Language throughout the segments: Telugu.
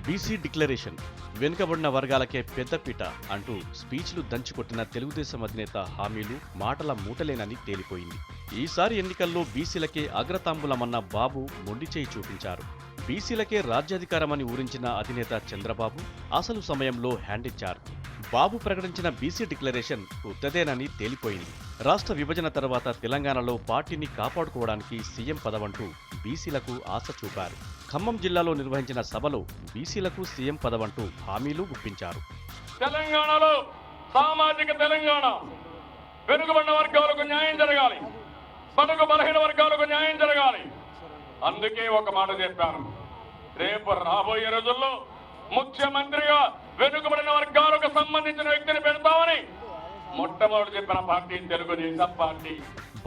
బీసీ డిక్లరేషన్ వెనుకబడిన వర్గాలకే పెద్దపీట అంటూ స్పీచ్లు దంచుకొట్టిన తెలుగుదేశం అధినేత హామీలు మాటల మూటలేనని తేలిపోయింది. ఈసారి ఎన్నికల్లో బీసీలకే అగ్రతాంబూలమన్న బాబు మొండిచేయి చూపించారు. బీసీలకే రాజ్యాధికారమని ఊరించిన అధినేత చంద్రబాబు అసలు సమయంలో హ్యాండ్ ఇచ్చారు. బాబు ప్రకటించిన బీసీ డిక్లరేషన్ ఉత్తదేనని తేలిపోయింది. రాష్ట్ర విభజన తర్వాత తెలంగాణలో పార్టీని కాపాడుకోవడానికి సీఎం పదవంటూ బీసీలకు ఆశ చూపారు. ఖమ్మం జిల్లాలో నిర్వహించిన సభలో బీసీలకు సీఎం పదవంటూ హామీలు గుప్పించారు. తెలంగాణలో సామాజిక తెలంగాణ, వెనుకబడిన వర్గాలకు న్యాయం జరగాలి, బడుగు బలహీన వర్గాలకు న్యాయం జరగాలి. అందుకే ఒక మాట చెప్పాను, రేపు రాబోయే రోజుల్లో ముఖ్యమంత్రిగా వెనుకబడిన వర్గాలకు సంబంధించిన వ్యక్తిని పెడతామని మొట్టమొదటి చెప్పిన పార్టీ తెలుగుదేశం పార్టీ.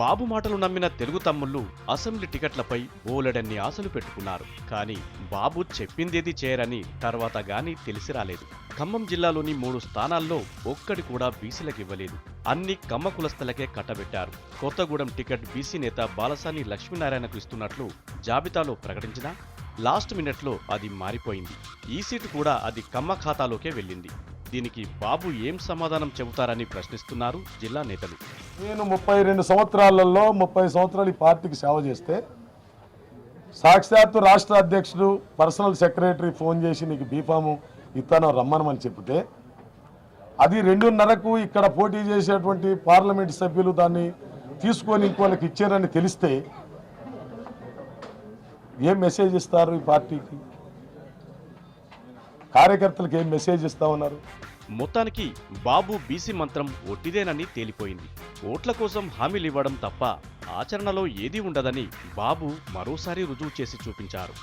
బాబు మాటలు నమ్మిన తెలుగు తమ్ముళ్లు అసెంబ్లీ టికెట్లపై బోలెడన్ని ఆశలు పెట్టుకున్నారు. కానీ బాబు చెప్పిందేది చేయరని తర్వాత గానీ తెలిసి రాలేదు. ఖమ్మం జిల్లాలోని 3 స్థానాల్లో ఒక్కడి కూడా బీసీలకు ఇవ్వలేదు. అన్ని కమ్మ కులస్తులకే కట్టబెట్టారు. కొత్తగూడెం టికెట్ బీసీ నేత బాలసాని లక్ష్మీనారాయణకు ఇస్తున్నట్లు జాబితాలో ప్రకటించినా లాస్ట్ మినిట్లో అది మారిపోయింది. ఈ సీటు కూడా అది కమ్మ ఖాతాలోకే వెళ్ళింది. దీనికి బాబు ఏం సమాధానం చెబుతారని ప్రశ్నిస్తున్నారు జిల్లా నేతలు. నేను 32 సంవత్సరాలలో 30 సంవత్సరాలు ఈ పార్టీకి సేవ చేస్తే సాక్షాత్తు రాష్ట్ర అధ్యక్షుడు పర్సనల్ సెక్రటరీ ఫోన్ చేసి నీకు బీఫాము ఇస్తాను రమ్మనమని చెప్తే అది 2:30కు ఇక్కడ పోటీ చేసేటువంటి పార్లమెంట్ సభ్యులు దాన్ని తీసుకొని ఇంకోళ్ళకి ఇచ్చారని తెలిస్తే ఏం మెసేజ్ ఇస్తారు? ఈ పార్టీకి కార్యకర్తలకు ఏం మెసేజ్ ఇస్తా ఉన్నారు? మొత్తానికి బాబు బీసీ మంత్రం ఒట్టిదేనని తేలిపోయింది. ఓట్ల కోసం హామీలు ఇవ్వడం తప్ప ఆచరణలో ఏదీ ఉండదని బాబు మరోసారి రుజువు చేసి చూపించారు.